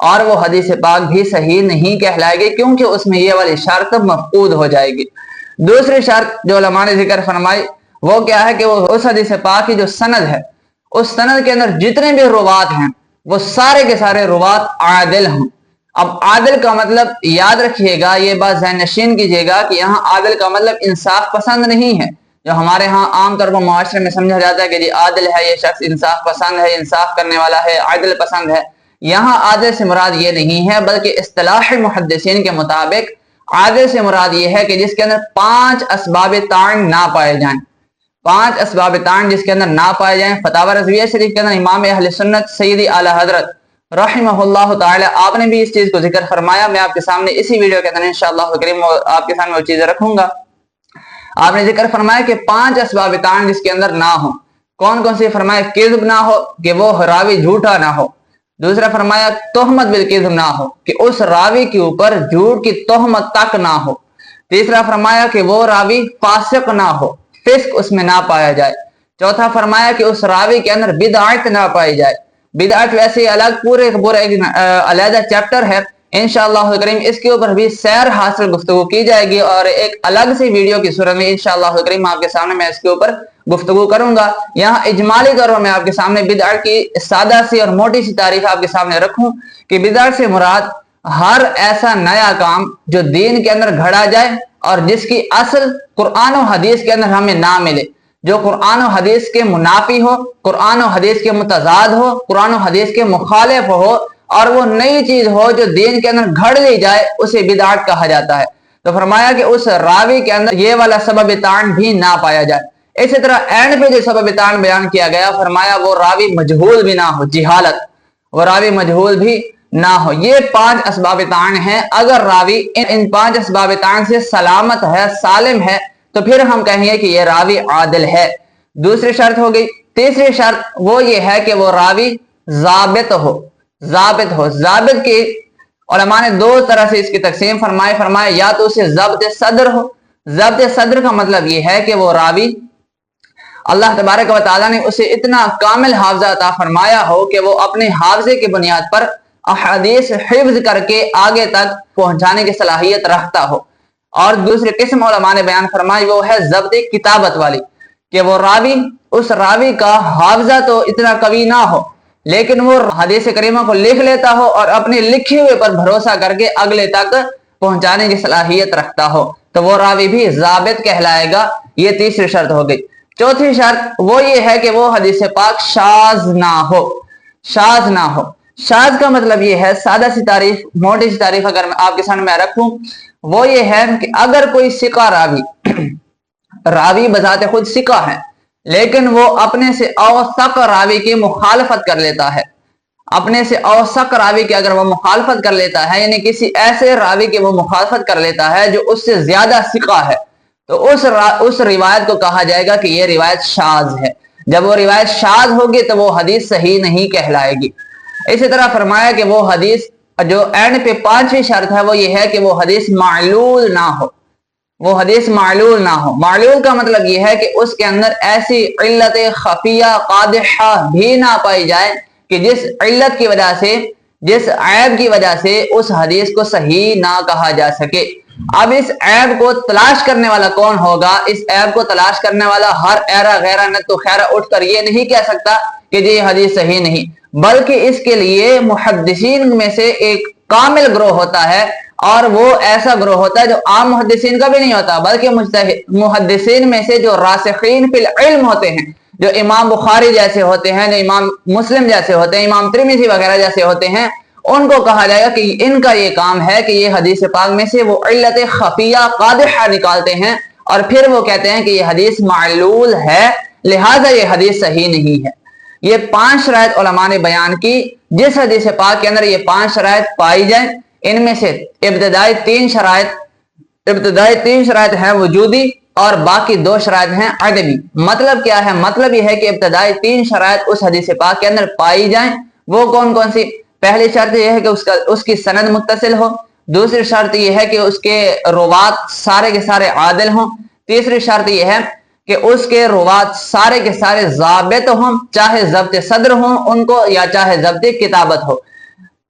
اور وہ حدیث پاک بھی صحیح نہیں کہلائے گی، کیونکہ اس میں یہ والی شرط مفقود ہو جائے گی۔ دوسری شرط جو علماء نے ذکر فرمائی وہ کیا ہے کہ وہ اس حدیث پاک کی جو سند ہے، اس سند کے اندر جتنے بھی روات ہیں وہ سارے کے سارے روات عادل ہوں۔ اب عادل کا مطلب یاد رکھیے گا، یہ بات ذہن نشین کیجیے گا کہ یہاں عادل کا مطلب انصاف پسند نہیں ہے، جو ہمارے ہاں عام طور پر معاشرے میں سمجھا جاتا ہے کہ جی عادل ہے یہ شخص، انصاف پسند ہے، انصاف کرنے والا ہے، عادل پسند ہے۔ یہاں عادل سے مراد یہ نہیں ہے، بلکہ اصطلاح محدثین کے مطابق عادل سے مراد یہ ہے کہ جس کے اندر 5 اسباب طعن نہ پائے جائیں، 5 اسباب طعن جس کے اندر نہ پائے جائیں۔ فتاوی رضویہ شریف کے اندر امام اہل سنت سیدی اعلی حضرت رحمہ اللہ تعالی آپ نے بھی اس چیز کو ذکر فرمایا۔ میں آپ کے سامنے اسی ویڈیو کے اندر انشاءاللہ کریم آپ کے سامنے وہ چیزیں رکھوں گا۔ آپ نے ذکر فرمایا کہ 5 اسباب طعن جس کے اندر نہ ہوں، کون کون سی؟ فرمایا کذب نہ ہو، کہ وہ راوی جھوٹا نہ ہو۔ دوسرا فرمایا تہمت بالکذب نہ ہو، کہ اس راوی کے اوپر جھوٹ کی تہمت تک نہ ہو۔ تیسرا فرمایا کہ وہ راوی فاسق نہ ہو، فسق اس میں نہ پایا جائے۔ چوتھا فرمایا کہ اس راوی کے اندر بدعت نہ پائی جائے۔ بدعت ویسے الگ پورے علیحدہ چیپٹر ہے، انشاءاللہ کریم اس کے اوپر بھی سیر حاصل گفتگو کی جائے گی، اور ایک الگ سی ویڈیو کی صورت میں انشاءاللہ کریم آپ کے سامنے میں اس کے اوپر گفتگو کروں گا۔ یہاں اجمالی طور پر میں آپ کے سامنے بدعت کی سادہ سی اور موٹی سی تعریف آپ کے سامنے رکھوں کہ بدعت سے مراد ہر ایسا نیا کام جو دین کے اندر گھڑا جائے اور جس کی اصل قرآن و حدیث کے اندر ہمیں نہ ملے، جو قرآن و حدیث کے منافی ہو، قرآن و حدیث کے متضاد ہو، قرآن و حدیث کے مخالف ہو، اور وہ نئی چیز ہو جو دین کے اندر گھڑ لی جائے، اسے بدعت کہا جاتا ہے۔ تو فرمایا کہ اس راوی کے اندر یہ والا سبب طعن بھی نہ پایا جائے۔ اسی طرح اینڈ پہ جو سبب طعن بیان کیا گیا، فرمایا وہ راوی مجہول بھی نہ ہو، جہالت، وہ راوی مجہول بھی نہ ہو۔ یہ 5 اسباب طعن ہیں۔ اگر راوی ان 5 اسباب طعن سے سلامت ہے، سالم ہے، تو پھر ہم کہیں گے کہ یہ راوی عادل ہے۔ دوسری شرط ہو گئی۔ تیسری شرط وہ یہ ہے کہ وہ راوی ضابط ہو، ضابط ہو۔ ضابط کی علماء نے 2 طرح سے اس کی تقسیم فرمایا یا تو اسے ضبط صدر ہو۔ ضبط صدر کا مطلب یہ ہے کہ وہ راوی اللہ تبارک و تعالیٰ نے اسے اتنا کامل حافظہ عطا فرمایا ہو کہ وہ اپنے حافظے کی بنیاد پر احادیث حفظ کر کے آگے تک پہنچانے کی صلاحیت رکھتا ہو۔ اور دوسری قسم علماء نے بیان فرمائی وہ ہے ضبط کتابت والی، کہ وہ راوی، اس راوی کا حافظہ تو اتنا قوی نہ ہو لیکن وہ حدیث کریمہ کو لکھ لیتا ہو اور اپنے لکھے ہوئے پر بھروسہ کر کے اگلے تک پہنچانے کی صلاحیت رکھتا ہو، تو وہ راوی بھی ضابط کہلائے گا۔ یہ تیسری شرط ہو گئی۔ چوتھی شرط وہ یہ ہے کہ وہ حدیث پاک شاذ نہ ہو، شاذ نہ ہو۔ شاذ کا مطلب یہ ہے، سادہ سی تعریف، موٹی سی تعریف اگر آپ کے سامنے میں رکھوں، وہ یہ ہے کہ اگر کوئی ثقہ راوی بذات خود ثقہ ہے لیکن وہ اپنے سے اوثق راوی کی مخالفت کر لیتا ہے، اپنے سے اوثق راوی کی اگر وہ مخالفت کر لیتا ہے، یعنی کسی ایسے راوی کی وہ مخالفت کر لیتا ہے جو اس سے زیادہ ثقہ ہے، تو اس روایت کو کہا جائے گا کہ یہ روایت شاذ ہے۔ جب وہ روایت شاذ ہوگی تو وہ حدیث صحیح نہیں کہلائے گی۔ اسی طرح فرمایا کہ وہ حدیث جو اینڈ پہ 5ویں شرط ہے وہ یہ ہے کہ وہ حدیث معلول نہ ہو، وہ حدیث معلول نہ ہو۔ معلول کا مطلب یہ ہے کہ اس کے اندر ایسی علت خفیہ قادحہ بھی نہ پائی جائے کہ جس علت کی وجہ سے، جس عیب کی وجہ سے اس حدیث کو صحیح نہ کہا جا سکے۔ اب اس عیب کو تلاش کرنے والا کون ہوگا؟ اس عیب کو تلاش کرنے والا ہر ایرا غیرہ نت و خیرہ اٹھ کر یہ نہیں کہہ سکتا کہ یہ حدیث صحیح نہیں، بلکہ اس کے لیے محدثین میں سے ایک کامل گروہ ہوتا ہے، اور وہ ایسا گروہ ہوتا ہے جو عام محدثین کا بھی نہیں ہوتا، بلکہ محدثین میں سے جو راسخین فی العلم ہوتے ہیں، جو امام بخاری جیسے ہوتے ہیں، جو امام مسلم جیسے ہوتے ہیں، امام ترمذی وغیرہ جیسے ہوتے ہیں، ان کو کہا جائے گا کہ ان کا یہ کام ہے کہ یہ حدیث پاک میں سے وہ علت خفیہ قادحہ نکالتے ہیں اور پھر وہ کہتے ہیں کہ یہ حدیث معلول ہے، لہٰذا یہ حدیث صحیح نہیں ہے۔ یہ 5 شرائط علماء نے بیان کی۔ جس حدیث پاک کے اندر یہ 5 شرائط پائی جائیں، ان میں سے ابتدائی 3 شرائط ہیں وجودی اور باقی 2 شرائط ہیں عدمی۔ مطلب کیا ہے؟ مطلب یہ ہے کہ ابتدائی 3 شرائط اس حدیث پاک کے اندر پائی جائیں۔ وہ کون کون سی؟ پہلی شرط یہ ہے کہ اس کی سند متصل ہو۔ دوسری شرط یہ ہے کہ اس کے روات سارے کے سارے عادل ہوں۔ تیسری شرط یہ ہے کہ اس کے روات سارے کے سارے ضابط ہوں، چاہے ضبط صدر ہوں ان کو یا چاہے ضبط کتابت ہو۔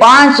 5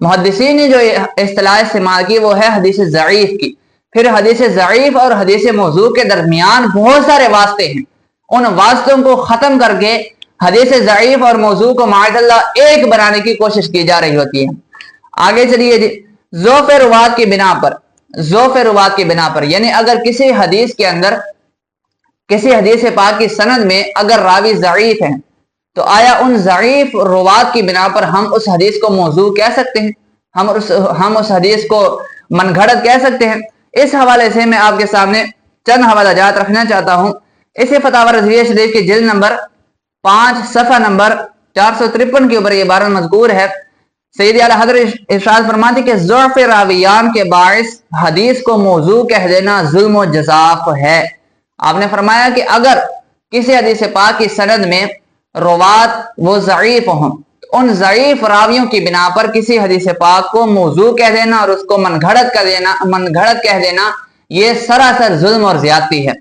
محدثین نے جو اصطلاح استعمال کی وہ ہے حدیث ضعیف کی۔ پھر حدیث ضعیف اور حدیث موضوع کے درمیان بہت سارے واسطے ہیں، ان واسطوں کو ختم کر کے حدیث ضعیف اور موضوع کو معاذ اللہ ایک بنانے کی کوشش کی جا رہی ہوتی ہے۔ آگے چلیے جی، ضعف روات کی بنا پر، ضعف روات کی بنا پر یعنی اگر کسی حدیث کے اندر، کسی حدیث پاک کی سند میں اگر راوی ضعیف ہیں تو آیا ان ضعیف روات کی بنا پر ہم اس حدیث کو موضوع کہہ سکتے ہیں؟ ہم اس حدیث کو من گھڑت کہہ سکتے ہیں؟ اس حوالے سے میں آپ کے سامنے چند حوالہ جات رکھنا چاہتا ہوں۔ اسی فتاوی رضویہ شریف کی جلد نمبر 5 صفحہ نمبر 453 کے اوپر یہ عبارت مذکور ہے۔ سید اعلیٰ حضرت ارشاد فرماتے کہ ضعف راویان کے باعث حدیث کو موضوع کہہ دینا ظلم و جزاف ہے۔ آپ نے فرمایا کہ اگر کسی حدیث پاک کی سند میں روات وہ ضعیف ہوں، ان ضعیف راویوں کی بنا پر کسی حدیث پاک کو موضوع کہہ دینا اور اس کو من گھڑت کہہ دینا یہ سراسر ظلم اور زیادتی ہے۔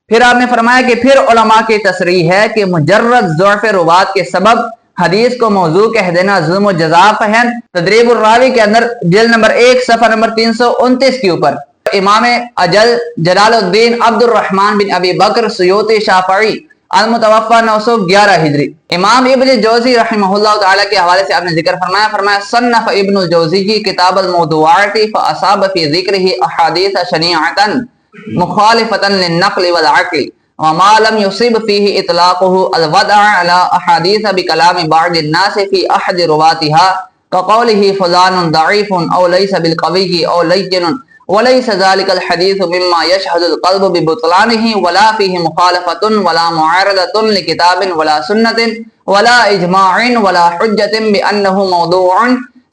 پھر آپ نے فرمایا کہ پھر علماء کی تصریح ہے کہ مجرد ضعف روات کے سبب حدیث کو موضوع کہہ دینا ظلم و جزاف ہے۔ تدریب الراوی کے اندر جلد نمبر 1 صفحہ نمبر 329 کے اوپر امام اجل جلال الدین عبد الرحمن بن ابی بکر سیوطی شافعی المتوفى 911 ہجری، امام ابن جوزی رحمہ اللہ تعالی کے حوالے سے آپ نے ذکر فرمایا صنف ابن الجوزی کتاب الموضوعات فاصاب في ذکرہ احادیث شنیعۃ مخالفۃ للنقل والعقل وما لم يصب فيه اطلاقه الوضع على احاديث بكلام بعض الناس في احد رواتها كقوله فلان ضعيف او ليس بالقوي او لين وليس ذلك الحديث مما يشهد القلب ببطلانه ولا فيه مخالفة ولا معارضة لكتاب ولا سنة ولا اجماع ولا حجة بأنه موضوع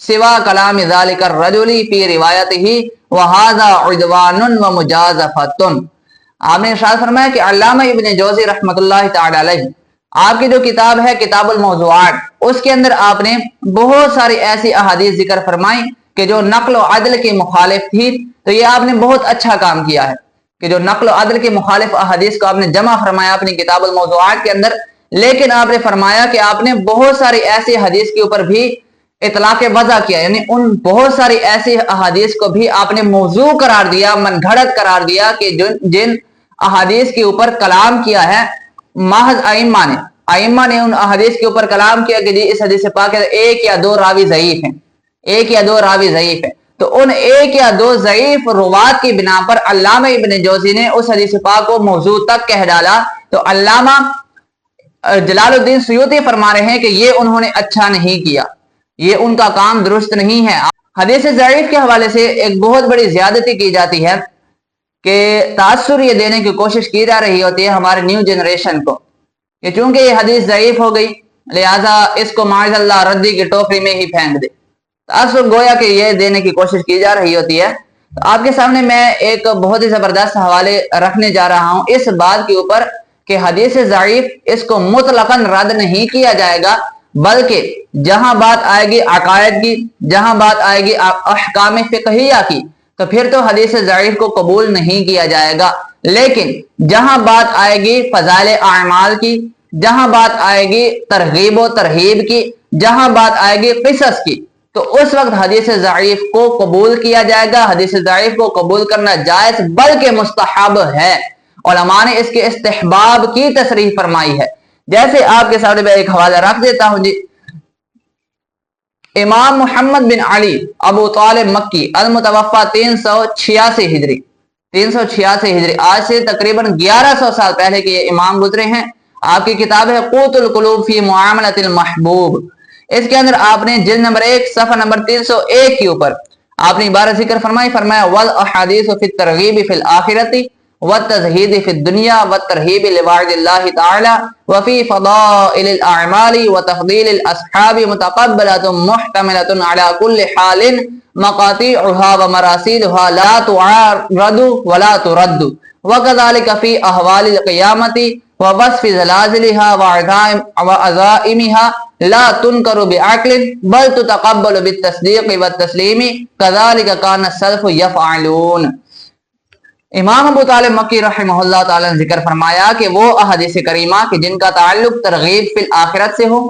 سوى كلام ذلك الرجل في روايته وهذا عدوان ومجازفة۔ آپ نے ارشاد فرمایا کہ علامہ ابن جوزی رحمۃ اللہ تعالی علیہ آپ کی جو کتاب ہے کتاب الموضوعات، اس کے اندر آپ نے بہت ساری ایسی احادیث ذکر فرمائی کہ جو نقل و عدل کی مخالف تھی۔ تو یہ آپ نے بہت اچھا کام کیا ہے کہ جو نقل و عدل کے مخالف احادیث کو آپ نے جمع فرمایا اپنی کتاب الموضوعات کے اندر، لیکن آپ نے فرمایا کہ آپ نے بہت ساری ایسی حدیث کے اوپر بھی اطلاق وضع کیا، یعنی ان بہت ساری ایسی احادیث کو بھی آپ نے موضوع قرار دیا، من گھڑت قرار دیا کہ جن احادیث کے اوپر کلام کیا ہے محض ائمہ نے ان احادیث کے اوپر کلام کیا کہ جی اس حدیث پاک کے ایک یا دو راوی ضعیف ہیں، ایک یا دو راوی ضعیف ہیں۔ تو ان ایک یا دو ضعیف روات کی بنا پر علامہ ابن جوزی نے اس حدیث پاک کو موضوع تک کہہ ڈالا۔ تو علامہ جلال الدین سیوطی فرما رہے ہیں کہ یہ انہوں نے اچھا نہیں کیا، یہ ان کا کام درست نہیں ہے۔ حدیث ضعیف کے حوالے سے ایک بہت بڑی زیادتی کی جاتی ہے کہ تاثر یہ دینے کی کوشش کی جا رہی ہوتی ہے ہمارے نیو جنریشن کو کہ چونکہ یہ حدیث ضعیف ہو گئی لہٰذا اس کو معاذ اللہ ردی کی ٹوکری میں ہی پھینک دے، تاثر گویا کہ یہ دینے کی کوشش کی جا رہی ہوتی ہے۔ تو آپ کے سامنے میں ایک بہت ہی زبردست حوالے رکھنے جا رہا ہوں اس بات کے اوپر کہ حدیث ضعیف اس کو مطلقاً رد نہیں کیا جائے گا، بلکہ جہاں بات آئے گی عقائد کی، جہاں بات آئے گی احکام فقہیہ کی، تو پھر تو حدیث ضعیف کو قبول نہیں کیا جائے گا۔ لیکن جہاں بات آئے گی فضائل اعمال کی، جہاں بات آئے گی ترغیب و ترہیب کی، جہاں بات آئے گی قصص کی، تو اس وقت حدیث ضعیف کو قبول کیا جائے گا۔ حدیث ضعیف کو قبول کرنا جائز بلکہ مستحب ہے، علماء نے اس کے استحباب کی تصریح فرمائی ہے۔ جیسے آپ کے سامنے میں ایک حوالہ رکھ دیتا ہوں جی، امام محمد بن علی ابو طالب مکی المتوفى 386 ہجری، آج سے تقریباً 1100 سال پہلے کے یہ امام گزرے ہیں۔ آپ کی کتاب ہے قوت القلوب فی معاملۃ المحبوب، اس کے اندر آپ نے جلد نمبر 1 صفحہ نمبر 301 کے اوپر آپ نے عبارت ذکر فرمایا والاحادیث فی الترغیب فی الآخرۃ والتزہید فی الدنیا والترہیب لوعد اللہ تعالی وفی فضائل الاعمال وتفضیل الاصحاب متقبلۃ محتملۃ علی کل حال مقاطعها ومراسیلها لا تعارض ولا ترد وكذلك في احوال القیامۃ ووصف زلازلها وعزائمها لا تنکر بعقل بل تتقبل بالتصدیق والتسلیم كذلك كان السلف يفعلون۔ امام ابو طالب مکی رحمہ اللہ تعالی نے ذکر فرمایا کہ وہ احادیث کریمہ کہ جن کا تعلق ترغیب فی الآخرت سے ہو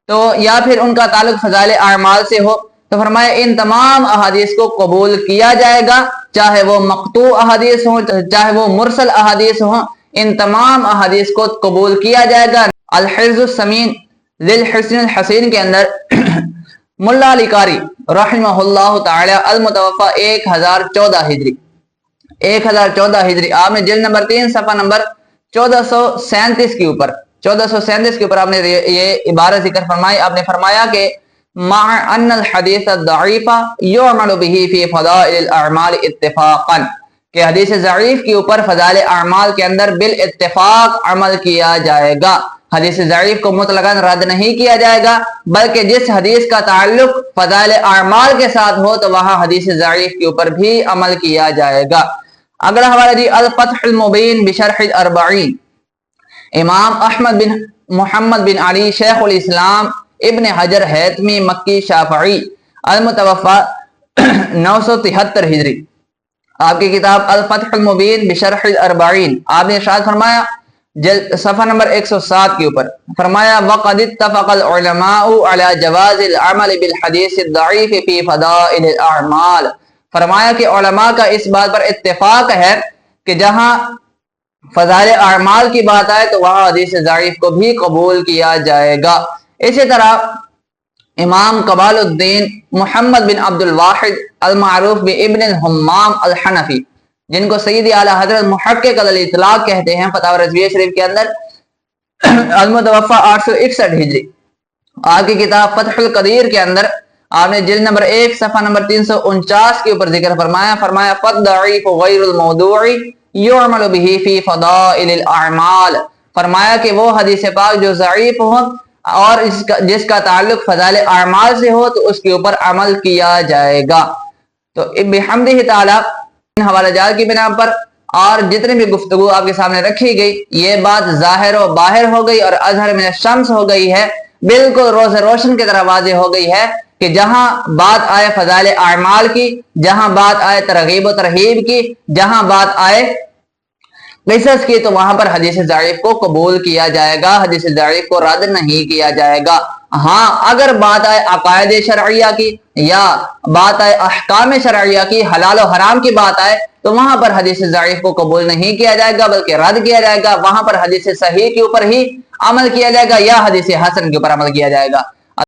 تو یا پھر ان کا تعلق فضائل اعمال سے ہو تو فرمایا ان تمام احادیث کو قبول کیا جائے گا، چاہے وہ مقطوع احادیث ہوں چاہے وہ مرسل احادیث ہوں، ان تمام احادیث کو قبول کیا جائے گا۔ الحرز السمین للحسن الحسین کے اندر ملا علی قاری رحمہ اللہ تعالی المتوفى 1014 ہجری 1014 ہجری، آپ نے جلد نمبر 3 صفحہ نمبر 1437 کے اوپر 1437 کے اوپر آپ نے یہ عبارت ذکر فرمائی۔ آپ نے فرمایا کہ مع ان الحدیث الضعیف یعمل به فی فضائل الاعمال اتفاقا، کہ حدیث ضعیف کے اوپر فضائل اعمال کے اندر بالاتفاق عمل کیا جائے گا۔ حدیث ضعیف کو مطلقاً رد نہیں کیا جائے گا، بلکہ جس حدیث کا تعلق فضائل اعمال کے ساتھ ہو تو وہاں حدیث ضعیف کے اوپر بھی عمل کیا جائے گا۔ اگلا حوالہ جی الفتح المبین بشرح الاربعین، امام احمد بن محمد بن علی شیخ الاسلام ابن حجر حیتمی مکی شافعی المتوفى 973 ہجری، آپ کی کتاب الفتح المبین بشرح الاربعین، آپ نے ارشاد فرمایا صفحہ نمبر 107 کے اوپر فرمایا وقد اتفق العلماء على جواز العمل بالحدیث الضعیف فی فضائل الاعمال، فرمایا کہ علماء کا اس بات پر اتفاق ہے کہ جہاں فضائل اعمال کی بات آئے تو وہاں حدیث ضعیف کو بھی قبول کیا جائے گا۔ اسی طرح امام کمال الدین محمد بن عبد الواحد المعروف بابن الحمام الحنفی، جن کو سیدی اعلیٰ حضرت محقق علی الاطلاق کہتے ہیں، فتاوی رضویہ شریف کے اندر المتوفى 861 ہجری، آپ کی کتاب فتح القدیر کے اندر آپ نے جلد نمبر 1 صفحہ نمبر 349 کے اوپر ذکر فرمایا فالضعیف غیر الموضوع یعمل به فی فضائل الاعمال، فرمایا کہ وہ حدیث پاک جو ضعیف ہو اور جس کا تعلق فضائل اعمال سے ہو تو اس کے اوپر عمل کیا جائے گا۔ تو بحمدہ تعالی ان حوالہ جات کی بنا پر اور جتنے بھی گفتگو آپ کے سامنے رکھی گئی یہ بات ظاہر و باہر ہو گئی اور اظہر من الشمس ہو گئی ہے، بالکل روز روشن کی طرح واضح ہو گئی ہے کہ جہاں بات آئے فضائل اعمال کی، جہاں بات آئے ترغیب و ترہیب کی، جہاں بات آئے قصص کی، تو وہاں پر حدیث ضعیف کو قبول کیا جائے گا، حدیث ضعیف کو رد نہیں کیا جائے گا۔ ہاں اگر بات آئے عقائد شرعیہ کی یا بات آئے احکام شرعیہ کی، حلال و حرام کی بات آئے تو وہاں پر حدیث ضعیف کو قبول نہیں کیا جائے گا بلکہ رد کیا جائے گا، وہاں پر حدیث صحیح کے اوپر ہی عمل کیا جائے گا یا حدیث حسن کے اوپر عمل کیا جائے گا۔